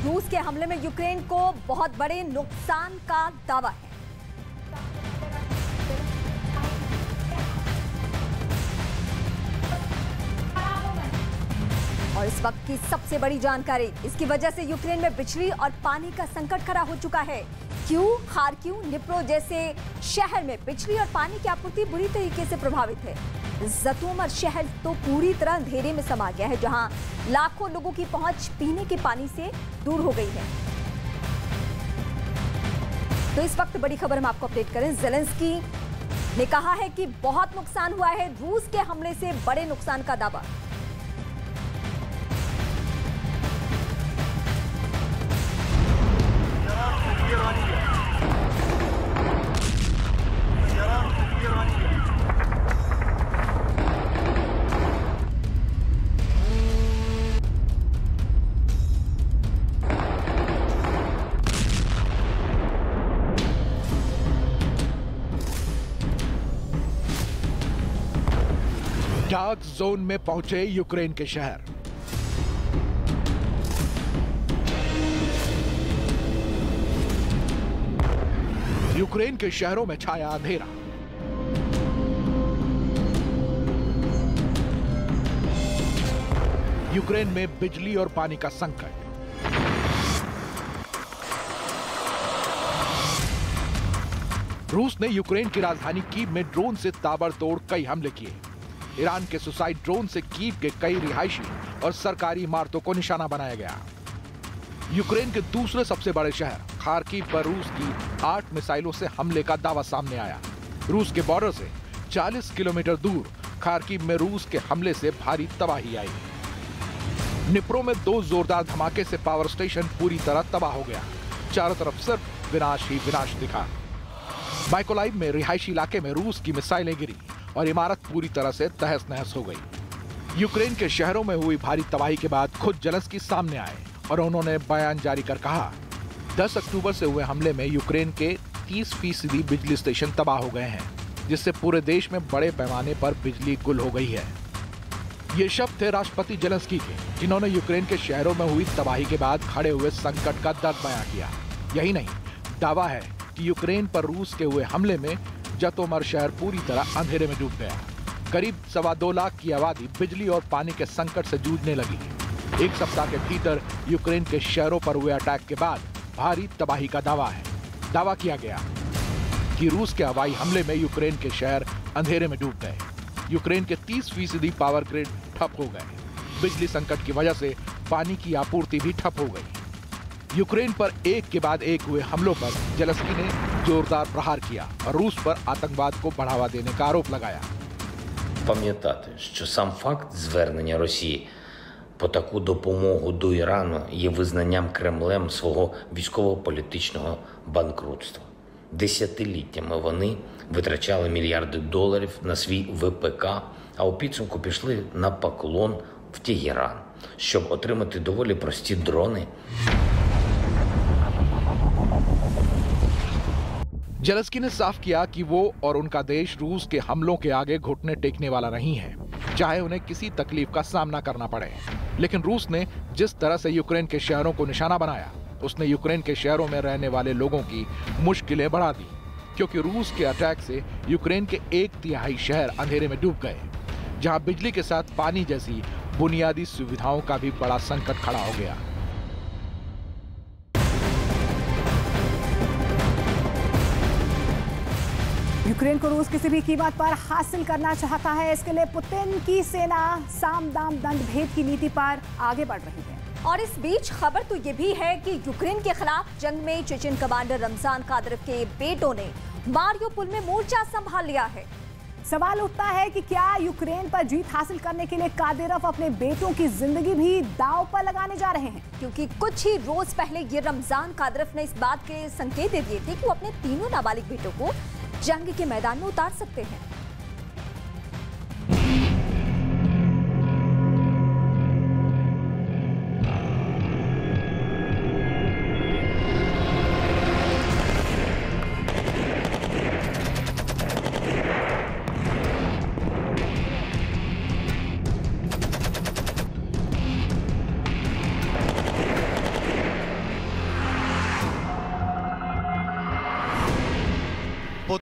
रूस के हमले में यूक्रेन को बहुत बड़े नुकसान का दावा है। और इस वक्त की सबसे बड़ी जानकारी, इसकी वजह से यूक्रेन में बिजली और पानी का संकट खड़ा हो चुका है। क्यों? खार्किव, निप्रो जैसे शहर में बिजली और पानी की आपूर्ति बुरी तरीके से प्रभावित है। ज़तोमर शहर तो पूरी तरह अंधेरे में समा गया है, जहां लाखों लोगों की पहुंच पीने के पानी से दूर हो गई है। तो इस वक्त बड़ी खबर हम आपको अपडेट करें। ज़ेलेंस्की ने कहा है कि बहुत नुकसान हुआ है, रूस के हमले से बड़े नुकसान का दावा। डार्क जोन में पहुंचे यूक्रेन के शहर। यूक्रेन के शहरों में छाया अंधेरा। यूक्रेन में बिजली और पानी का संकट। रूस ने यूक्रेन की राजधानी कीव में ड्रोन से ताबड़तोड़ कई हमले किए। ईरान के सुसाइड ड्रोन से कीव के कई रिहायशी और सरकारी इमारतों को निशाना बनाया गया। यूक्रेन के दूसरे सबसे बड़े शहर खार्किव पर रूस की 8 मिसाइलों से हमले का दावा सामने आया। रूस के बॉर्डर से 40 किलोमीटर दूर खार्किव में रूस के हमले से भारी तबाही आई। निप्रो में 2 जोरदार धमाके से पावर स्टेशन पूरी तरह तबाह हो गया। चारों तरफ सिर्फ विनाश ही विनाश दिखा। माइकोलाइव में रिहायशी इलाके में रूस की मिसाइलें गिरी और इमारत पूरी तरह से तहस नहस हो गई। यूक्रेन के शहरों में हुई भारी तबाही के बाद खुद ज़ेलेंस्की सामने आए और उन्होंने बयान जारी कर कहा, 10 अक्टूबर से हुए हमले में यूक्रेन के 30% बिजली स्टेशन तबाह हो गए हैं, जिससे पूरे देश में बड़े पैमाने पर बिजली गुल हो गई है। ये शब्द थे राष्ट्रपति ज़ेलेंस्की के, जिन्होंने यूक्रेन के शहरों में हुई तबाही के बाद खड़े हुए संकट का दर्द बयां किया। यही नहीं, दावा है कि यूक्रेन पर रूस के हुए हमले में ज़तोमर शहर पूरी तरह अंधेरे में डूब गया। करीब 2.25 लाख की आबादी बिजली और पानी के संकट से जूझने लगी। एक सप्ताह के भीतर यूक्रेन के शहरों पर हुए अटैक के बाद भारी तबाही का दावा है। दावा किया गया कि रूस के हवाई हमले में यूक्रेन के शहर अंधेरे में डूब गए। यूक्रेन के 30% पावर ग्रिड ठप हो गए। बिजली संकट की वजह से पानी की आपूर्ति भी ठप हो गई। यूक्रेन पर एक के बाद एक हुए हमलों पर ज़ेलेंस्की ने जोरदार प्रहार किया और रूस पर आतंकवाद को बढ़ावा देने का आरोप लगाया। Пам'ятати, що сам факт звернення Росії по таку допомогу до Ірану є визнанням Кремлем свого військово-політичного банкрутства. Десятиліттями вони витрачали мільярди доларів на свій ВПК, а у підсумку пішли на поклон в Тегеран, щоб отримати доволі прості дрони. ज़ेलेंस्की ने साफ किया कि वो और उनका देश रूस के हमलों के आगे घुटने टेकने वाला नहीं है, चाहे उन्हें किसी तकलीफ का सामना करना पड़े। लेकिन रूस ने जिस तरह से यूक्रेन के शहरों को निशाना बनाया, उसने यूक्रेन के शहरों में रहने वाले लोगों की मुश्किलें बढ़ा दी, क्योंकि रूस के अटैक से यूक्रेन के 1/3 शहर अंधेरे में डूब गए, जहां बिजली के साथ पानी जैसी बुनियादी सुविधाओं का भी बड़ा संकट खड़ा हो गया। यूक्रेन को रूस किसी भी कीमत पर हासिल करना चाहता है। इसके लिए पुतिन की सेना साम दाम दंड भेद की नीति पर आगे बढ़ रही है। और इस बीच खबर तो ये भी है कि यूक्रेन के खिलाफ जंग में चेचन कमांडर रमजान कादिरोव के बेटों ने मारियोपोल में मोर्चा संभाल लिया है। सवाल उठता है कि क्या यूक्रेन पर जीत हासिल करने के लिए कादिरोव अपने बेटों की जिंदगी भी दांव पर लगाने जा रहे हैं? क्योंकि कुछ ही रोज पहले ये रमजान कादिरोव ने इस बात के संकेत दे दिए थे कि वो अपने तीनों नाबालिग बेटों को जंग के मैदान में उतार सकते हैं।